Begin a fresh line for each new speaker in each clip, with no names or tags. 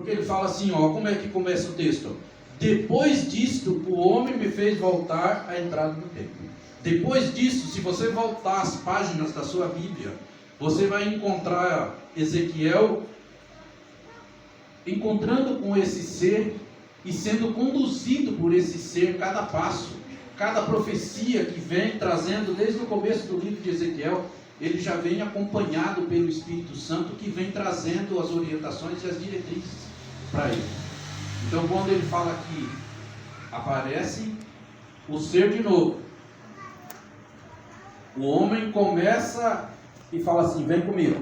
Porque ele fala assim, ó, como é que começa o texto? Depois disto, o homem me fez voltar à entrada do templo. Depois disso, se você voltar às páginas da sua Bíblia, você vai encontrar Ezequiel encontrando com esse ser e sendo conduzido por esse ser cada passo, cada profecia que vem trazendo desde o começo do livro de Ezequiel, ele já vem acompanhado pelo Espírito Santo que vem trazendo as orientações e as diretrizes para ele. Então, quando ele fala que aparece o ser de novo, o homem começa e fala assim, vem comigo.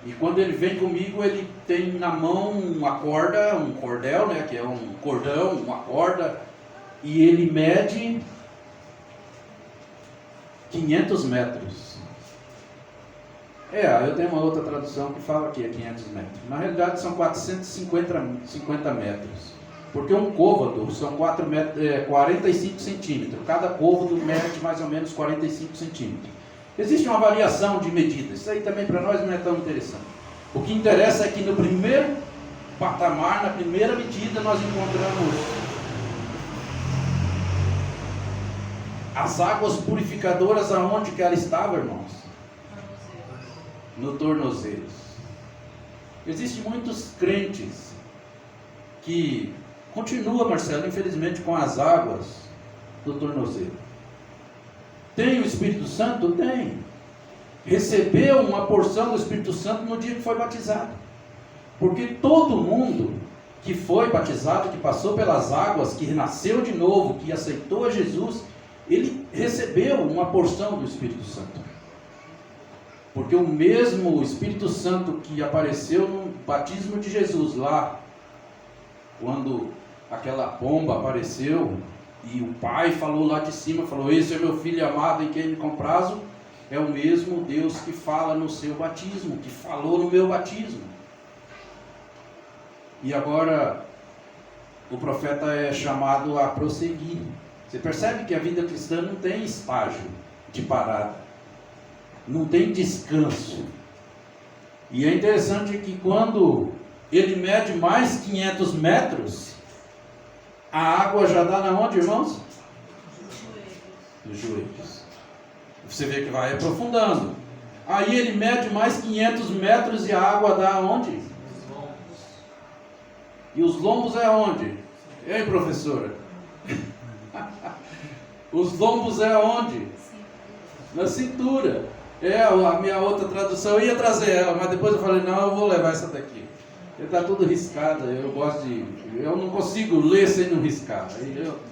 E quando ele vem comigo, ele tem na mão uma corda, um cordel, né, que é um cordão, uma corda, e ele mede 500 metros. Eu tenho uma outra tradução que fala que é 500 metros. Na realidade são 450 metros. Porque um côvado são 45 centímetros. Cada côvado mede mais ou menos 45 centímetros. Existe uma variação de medidas. Isso aí também para nós não é tão interessante. O que interessa é que no primeiro patamar, na primeira medida, nós encontramos as águas purificadoras. Aonde que ela estava, irmãos? No tornozelo. Existem muitos crentes que continuam, Marcelo, infelizmente, com as águas do tornozelo. Tem o Espírito Santo? Tem. Recebeu uma porção do Espírito Santo no dia que foi batizado. Porque todo mundo que foi batizado, que passou pelas águas, que nasceu de novo, que aceitou a Jesus, ele recebeu uma porção do Espírito Santo. Porque o mesmo Espírito Santo que apareceu no batismo de Jesus lá, quando aquela pomba apareceu, e o Pai falou lá de cima, falou, esse é meu filho amado em quem me comprazo, é o mesmo Deus que fala no seu batismo, que falou no meu batismo. E agora o profeta é chamado a prosseguir. Você percebe que a vida cristã não tem estágio de parada, não tem descanso. E é interessante que quando ele mede mais 500 metros, a água já dá na onde, irmãos? Nos joelhos. Você vê que vai aprofundando. Aí ele mede mais 500 metros e a água dá aonde? Os lombos. E os lombos é aonde? Ei, professora? Os lombos é aonde? Na cintura. A minha outra tradução, eu ia trazer ela, mas depois eu falei, não, eu vou levar essa daqui. Está tudo riscada, eu não consigo ler sem não riscar.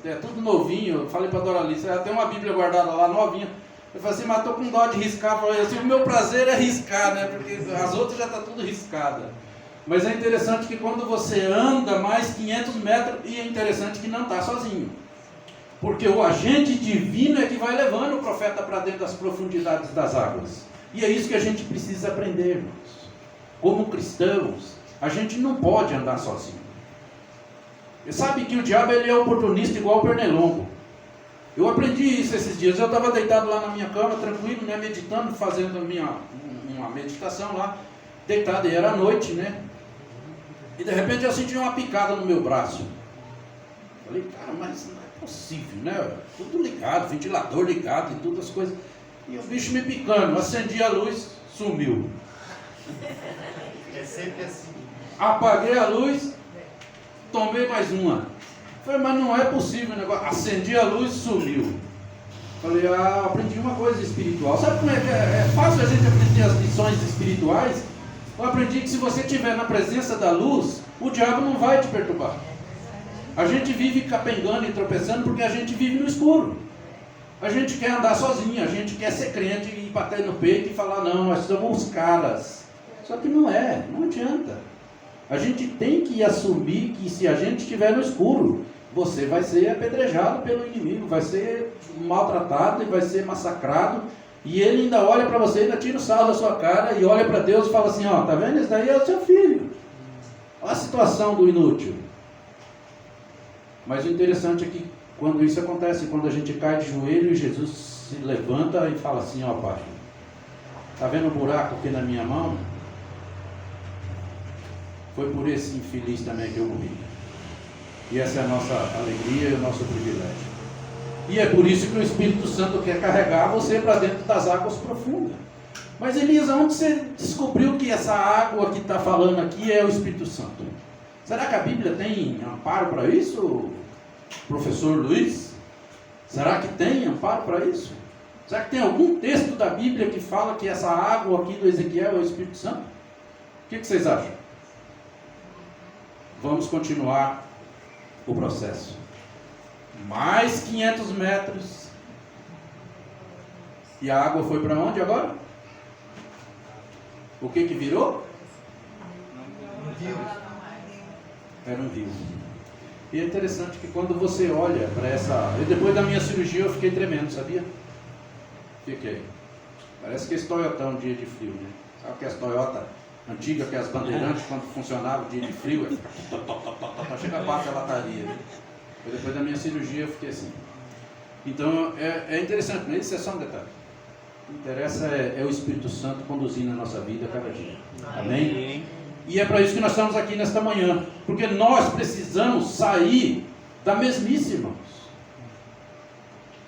É tudo novinho. Eu falei para a Doralice, ela tem uma Bíblia guardada lá, novinha. Eu falei assim, mas estou com dó de riscar. Eu falei assim, o meu prazer é riscar, né? Porque as outras já estão tudo riscada. Mas é interessante que quando você anda mais 500 metros, e é interessante que não está sozinho. Porque o agente divino é que vai levando o profeta para dentro das profundidades das águas. E é isso que a gente precisa aprender, irmãos. Como cristãos, a gente não pode andar sozinho. Você sabe que o diabo ele é oportunista igual o pernilongo. Eu aprendi isso esses dias. Eu estava deitado lá na minha cama, tranquilo, né, meditando, fazendo uma meditação lá, deitado, e era noite, né? E de repente eu senti uma picada no meu braço. Falei, cara, mas não é possível, né? Tudo ligado, ventilador ligado e todas as coisas. E o bicho me picando, acendi a luz, sumiu.
É sempre assim.
Apaguei a luz, tomei mais uma. Falei, mas não é possível o negócio. Acendi a luz, sumiu. Falei, aprendi uma coisa espiritual. Sabe como é que é fácil a gente aprender as lições espirituais? Eu aprendi que se você estiver na presença da luz, o diabo não vai te perturbar. A gente vive capengando e tropeçando porque a gente vive no escuro. A gente quer andar sozinho, a gente quer ser crente e bater no peito e falar, não, nós somos os caras. Só que não adianta. A gente tem que assumir que se a gente estiver no escuro, você vai ser apedrejado pelo inimigo, vai ser maltratado e vai ser massacrado. E ele ainda olha para você, ainda tira o sarro da sua cara e olha para Deus e fala assim, ó, tá vendo? Esse daí é o seu filho. Olha a situação do inútil. Mas o interessante é que quando isso acontece, quando a gente cai de joelho e Jesus se levanta e fala assim, ó Pai, tá vendo o buraco aqui na minha mão? foi por esse infeliz também que eu morri. E essa é a nossa alegria e o nosso privilégio. E é por isso que o Espírito Santo quer carregar você para dentro das águas profundas. Mas Elias, onde você descobriu que essa água que está falando aqui é o Espírito Santo? Será que a Bíblia tem amparo para isso, professor Luiz? Será que tem amparo para isso? Será que tem algum texto da Bíblia que fala que essa água aqui do Ezequiel é o Espírito Santo? O que vocês acham? Vamos continuar o processo. Mais 500 metros. E a água foi para onde agora? O que virou? Era um rio. E é interessante que quando você olha para essa... Depois da minha cirurgia eu fiquei tremendo, sabia? Fiquei. Parece que esse Toyota um dia de frio, né? Sabe que as Toyota antigas, que as bandeirantes, quando funcionava o dia de frio, chega a bate a lataria. Né? Depois da minha cirurgia eu fiquei assim. Então é interessante, mas isso é só um detalhe. O que interessa é o Espírito Santo conduzindo a nossa vida a cada dia. Amém? E é para isso que nós estamos aqui nesta manhã. Porque nós precisamos sair da mesmice, irmãos.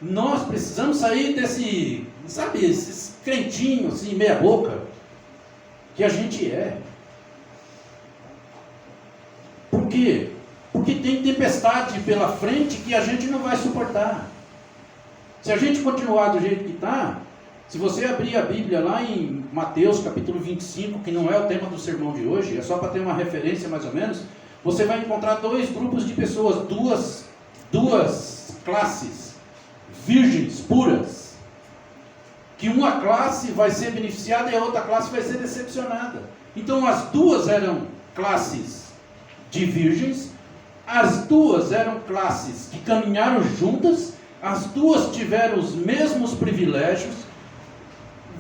Nós precisamos sair desse, sabe, esses crentinhos assim, meia boca, que a gente é. Por quê? Porque tem tempestade pela frente que a gente não vai suportar. Se a gente continuar do jeito que está, se você abrir a Bíblia lá em Mateus capítulo 25, que não é o tema do sermão de hoje, é só para ter uma referência mais ou menos, você vai encontrar dois grupos de pessoas, duas classes, virgens puras, que uma classe vai ser beneficiada e a outra classe vai ser decepcionada. Então as duas eram classes de virgens, as duas eram classes que caminharam juntas, as duas tiveram os mesmos privilégios,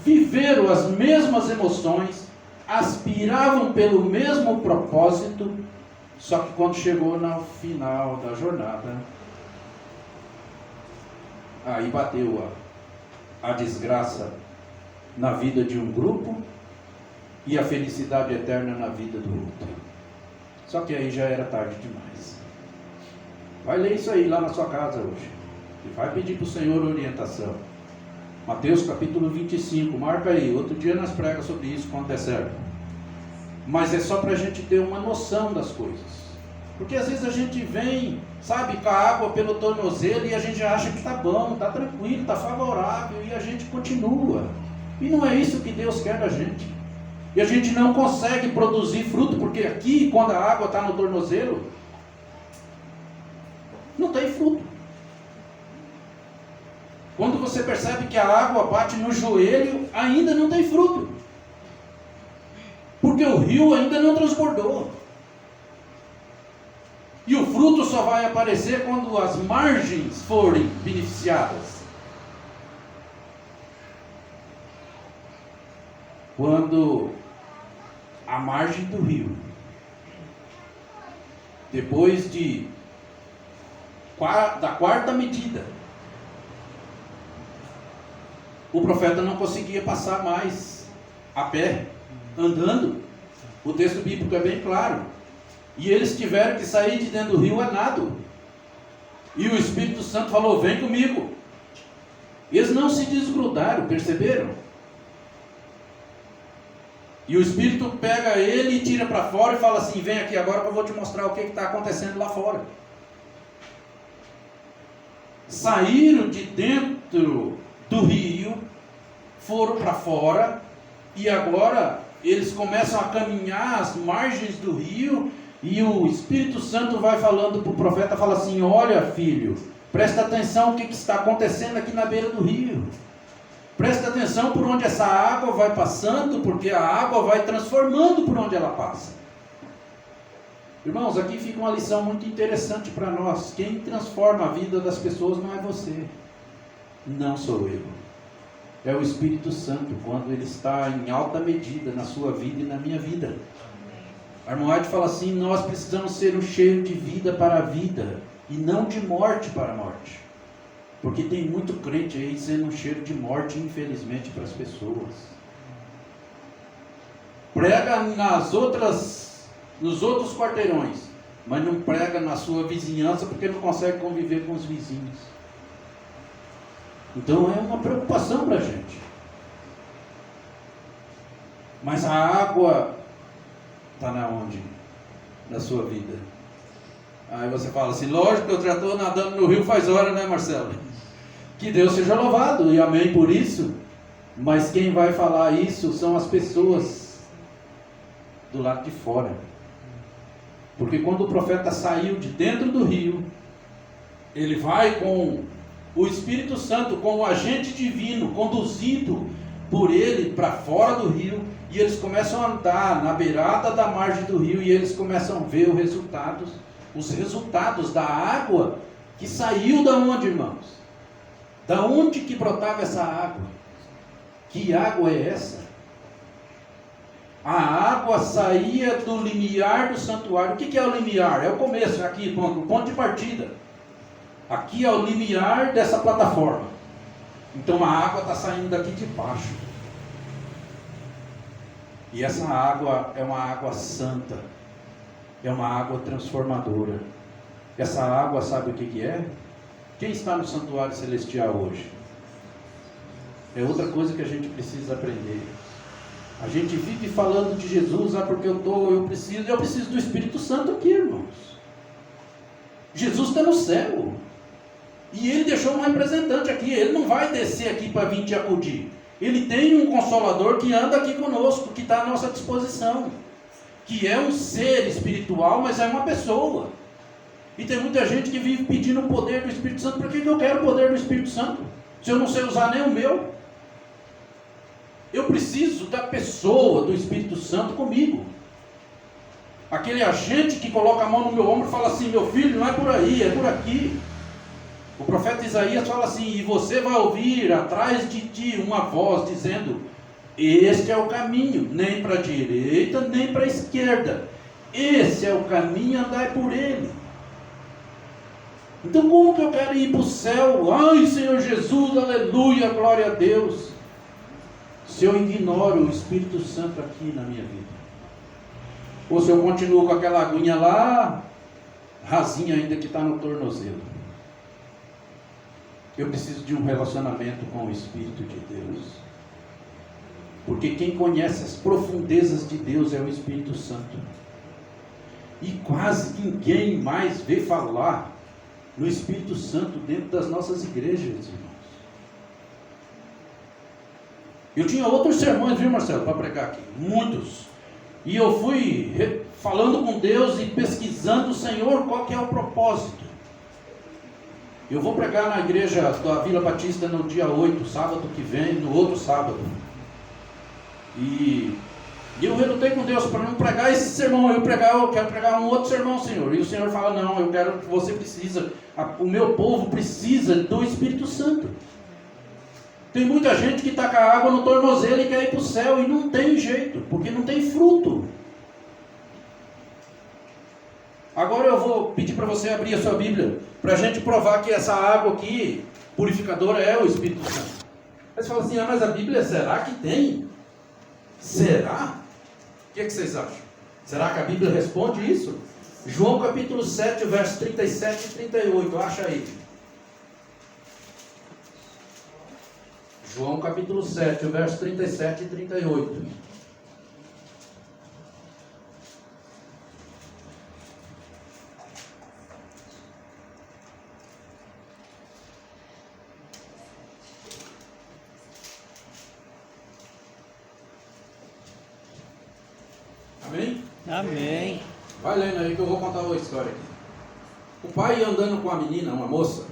viveram as mesmas emoções, aspiravam pelo mesmo propósito, só que quando chegou no final da jornada, aí bateu a desgraça na vida de um grupo e a felicidade eterna na vida do outro. Só que aí já era tarde demais. Vai ler isso aí lá na sua casa hoje. E vai pedir para o Senhor orientação. Mateus capítulo 25, marca aí. Outro dia nós pregamos sobre isso quando der certo. Mas é só para a gente ter uma noção das coisas. Porque às vezes a gente vem, sabe, com a água pelo tornozelo e a gente acha que está bom, está tranquilo, está favorável e a gente continua. E não é isso que Deus quer da gente. E a gente não consegue produzir fruto, porque aqui, quando a água está no tornozelo, não tem fruto. Quando você percebe que a água bate no joelho, ainda não tem fruto. Porque o rio ainda não transbordou. E o fruto só vai aparecer quando as margens forem beneficiadas. Quando a margem do rio, depois da quarta medida, o profeta não conseguia passar mais a pé, andando. O texto bíblico é bem claro. E eles tiveram que sair de dentro do rio a nado. E o Espírito Santo falou: vem comigo. Eles não se desgrudaram, perceberam? E o Espírito pega ele e tira para fora e fala assim: vem aqui agora que eu vou te mostrar o que está acontecendo lá fora. Saíram de dentro do rio, foram para fora, e agora eles começam a caminhar às margens do rio, e o Espírito Santo vai falando para o profeta, fala assim: olha filho, presta atenção o que está acontecendo aqui na beira do rio, presta atenção por onde essa água vai passando, porque a água vai transformando por onde ela passa. Irmãos, aqui fica uma lição muito interessante para nós. Quem transforma a vida das pessoas não é você, não sou eu, é o Espírito Santo, quando ele está em alta medida na sua vida e na minha vida. A irmã White fala assim: nós precisamos ser um cheiro de vida para a vida e não de morte para a morte, porque tem muito crente aí sendo um cheiro de morte, infelizmente, para as pessoas. Prega nas outras nos outros quarteirões, mas não prega na sua vizinhança porque não consegue conviver com os vizinhos. Então é uma preocupação para a gente. Mas a água está na onde? Na sua vida. Aí você fala assim, lógico que eu já estou nadando no rio faz hora, né, Marcelo? Que Deus seja louvado e amém por isso. Mas quem vai falar isso são as pessoas do lado de fora. Porque quando o profeta saiu de dentro do rio, ele vai com o Espírito Santo, com o agente divino, conduzido por ele para fora do rio, e eles começam a andar na beirada da margem do rio, e eles começam a ver os resultados da água que saiu da onde, irmãos? Da onde que brotava essa água? Que água é essa? A água saía do limiar do santuário. O que é o limiar? É o começo, aqui, o ponto de partida. Aqui é o limiar dessa plataforma. Então a água está saindo daqui de baixo. E essa água é uma água santa. É uma água transformadora. Essa água, sabe o que é? Quem está no santuário celestial hoje? É outra coisa que a gente precisa aprender. A gente vive falando de Jesus, porque eu preciso do Espírito Santo aqui, irmãos. Jesus está no céu. E Ele deixou um representante aqui. Ele não vai descer aqui para vir te acudir. Ele tem um Consolador que anda aqui conosco, que está à nossa disposição. Que é um ser espiritual, mas é uma pessoa. E tem muita gente que vive pedindo o poder do Espírito Santo. Por que eu quero o poder do Espírito Santo? Se eu não sei usar nem o meu. Eu preciso da pessoa do Espírito Santo comigo. Aquele agente que coloca a mão no meu ombro e fala assim, meu filho, não é por aí, é por aqui. O profeta Isaías fala assim, e você vai ouvir atrás de ti uma voz dizendo, este é o caminho, nem para a direita, nem para a esquerda. Esse é o caminho, andai por ele. Então como que eu quero ir para o céu? Ai, Senhor Jesus, aleluia, glória a Deus. Se eu ignoro o Espírito Santo aqui na minha vida. Ou se eu continuo com aquela aguinha lá, rasinha ainda que está no tornozelo. Eu preciso de um relacionamento com o Espírito de Deus. Porque quem conhece as profundezas de Deus é o Espírito Santo. E quase ninguém mais vê falar no Espírito Santo dentro das nossas igrejas, irmãos. Eu tinha outros sermões, viu, Marcelo, para pregar aqui, muitos. E eu fui falando com Deus e pesquisando, Senhor, qual que é o propósito. Eu vou pregar na igreja da Vila Batista no dia 8, sábado que vem, no outro sábado. E eu relutei com Deus para não pregar esse sermão. Eu quero pregar um outro sermão, Senhor. E o Senhor fala, não, eu quero que você precisa, o meu povo precisa do Espírito Santo. Tem muita gente que está com a água no tornozelo e quer ir para o céu, e não tem jeito, porque não tem fruto. Agora eu vou pedir para você abrir a sua Bíblia, para a gente provar que essa água aqui, purificadora, é o Espírito Santo. Aí você fala assim, mas a Bíblia, será que tem? Será? O que vocês acham? Será que a Bíblia responde isso? João capítulo 7, verso 37 e 38, acha aí. João capítulo 7, verso 37 e 38. Amém?
Amém.
Vai lendo aí que eu vou contar uma história aqui. O pai ia andando com a menina, uma moça,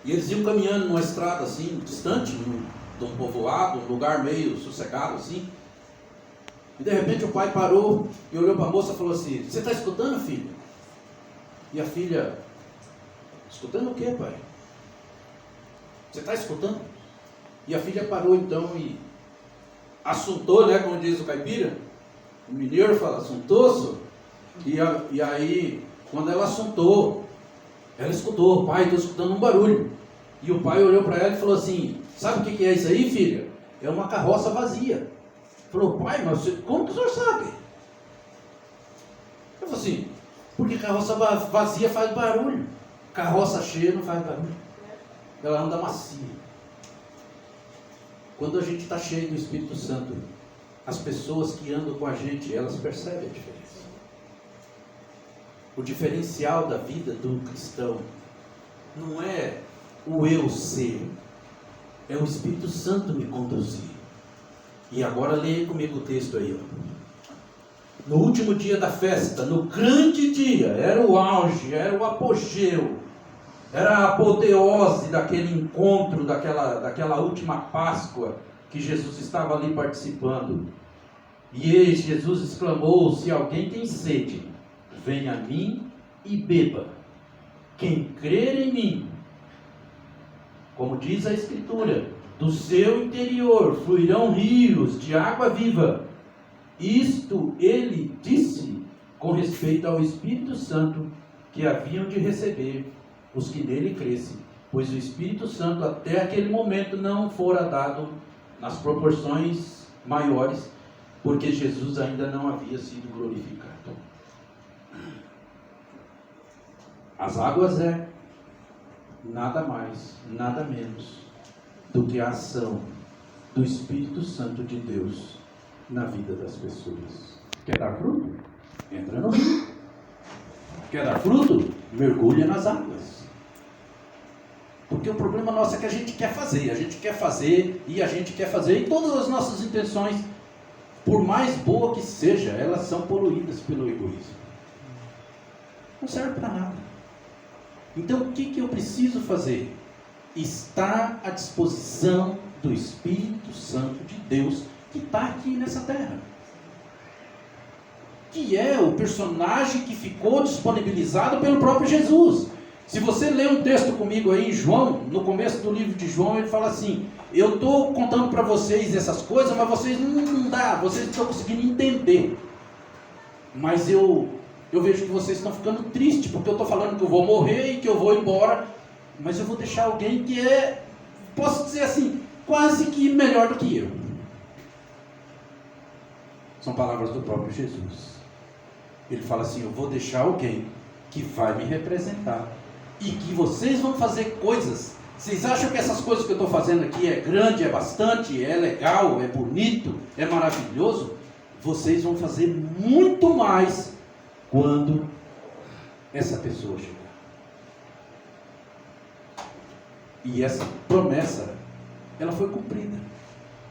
e eles iam caminhando numa estrada assim, distante de um povoado, um lugar meio sossegado assim. E de repente o pai parou e olhou para a moça e falou assim, você está escutando, filha? E a filha, escutando o que, pai? Você está escutando? E a filha parou então e assuntou, né, como diz o caipira. O mineiro fala, assuntou-se. E aí, quando ela assuntou, ela escutou, pai, estou escutando um barulho. E o pai olhou para ela e falou assim, sabe o que é isso aí, filha? É uma carroça vazia. Falou, pai, mas como que o senhor sabe? Eu falei assim, porque carroça vazia faz barulho. Carroça cheia não faz barulho. Ela anda macia. Quando a gente está cheio do Espírito Santo, as pessoas que andam com a gente, elas percebem a diferença. O diferencial da vida do cristão não é o eu ser, é o Espírito Santo me conduzir. E agora leia comigo o texto aí. Ó. No último dia da festa, no grande dia, era o auge, era o apogeu, era a apoteose daquele encontro, daquela última Páscoa que Jesus estava ali participando. E eis, Jesus exclamou: se alguém tem sede, venha a mim e beba. Quem crer em mim, como diz a Escritura, do seu interior fluirão rios de água viva. Isto ele disse com respeito ao Espírito Santo que haviam de receber os que nele crescem, pois o Espírito Santo até aquele momento não fora dado nas proporções maiores, porque Jesus ainda não havia sido glorificado. As águas é nada mais, nada menos do que a ação do Espírito Santo de Deus na vida das pessoas. Quer dar fruto? Entra no rio. Quer dar fruto? Mergulha nas águas. Porque o problema nosso é que a gente quer fazer, e todas as nossas intenções, por mais boa que seja, elas são poluídas pelo egoísmo. Não serve para nada. Então o que eu preciso fazer? Estar à disposição do Espírito Santo de Deus que está aqui nessa terra. Que é o personagem que ficou disponibilizado pelo próprio Jesus. Se você ler um texto comigo aí em João, no começo do livro de João, ele fala assim: eu estou contando para vocês essas coisas, mas vocês vocês não estão conseguindo entender. Mas eu vejo que vocês estão ficando tristes, porque eu estou falando que eu vou morrer e que eu vou embora, mas eu vou deixar alguém que é, posso dizer assim, quase que melhor do que eu. São palavras do próprio Jesus. Ele fala assim: eu vou deixar alguém que vai me representar, e que vocês vão fazer coisas. Vocês acham que essas coisas que eu estou fazendo aqui é grande, é bastante, é legal, é bonito, é maravilhoso? Vocês vão fazer muito mais quando essa pessoa chegar. E essa promessa, ela foi cumprida.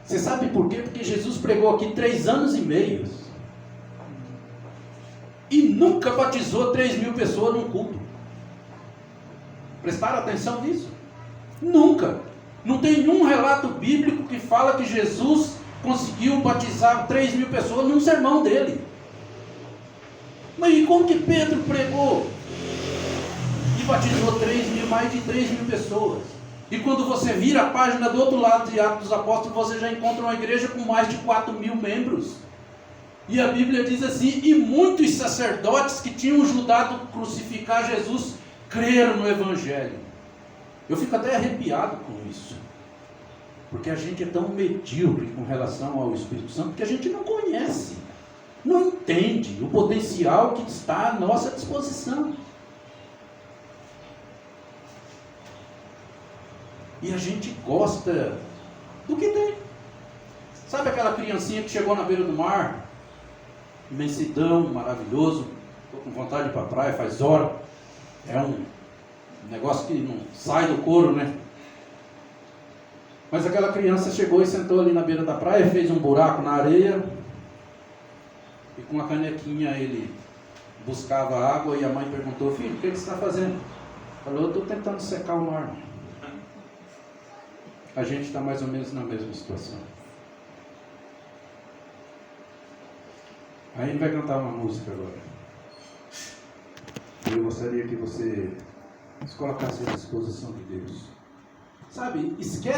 Você sabe por quê? Porque Jesus pregou aqui 3 anos e meio. E nunca batizou 3.000 pessoas num culto. Prestaram atenção nisso? Nunca. Não tem nenhum relato bíblico que fala que Jesus conseguiu batizar 3.000 pessoas num sermão dele. Mas e como que Pedro pregou e batizou mais de 3.000 pessoas? E quando você vira a página do outro lado de Atos dos Apóstolos, você já encontra uma igreja com mais de 4.000 membros. E a Bíblia diz assim: e muitos sacerdotes que tinham ajudado a crucificar Jesus creram no Evangelho. Eu fico até arrepiado com isso, porque a gente é tão medíocre com relação ao Espírito Santo, que a gente não conhece, não entende o potencial que está à nossa disposição. E a gente gosta do que tem. Sabe aquela criancinha que chegou na beira do mar, imensidão, maravilhoso, estou com vontade de ir para a praia, faz hora, é um negócio que não sai do couro, né? Mas aquela criança chegou e sentou ali na beira da praia, fez um buraco na areia, e com a canequinha ele buscava água, e a mãe perguntou: filho, o que você está fazendo? Falou: eu estou tentando secar o mar. A gente está mais ou menos na mesma situação. Aí ele vai cantar uma música agora. Eu gostaria que você se colocasse à disposição de Deus. Sabe, esquece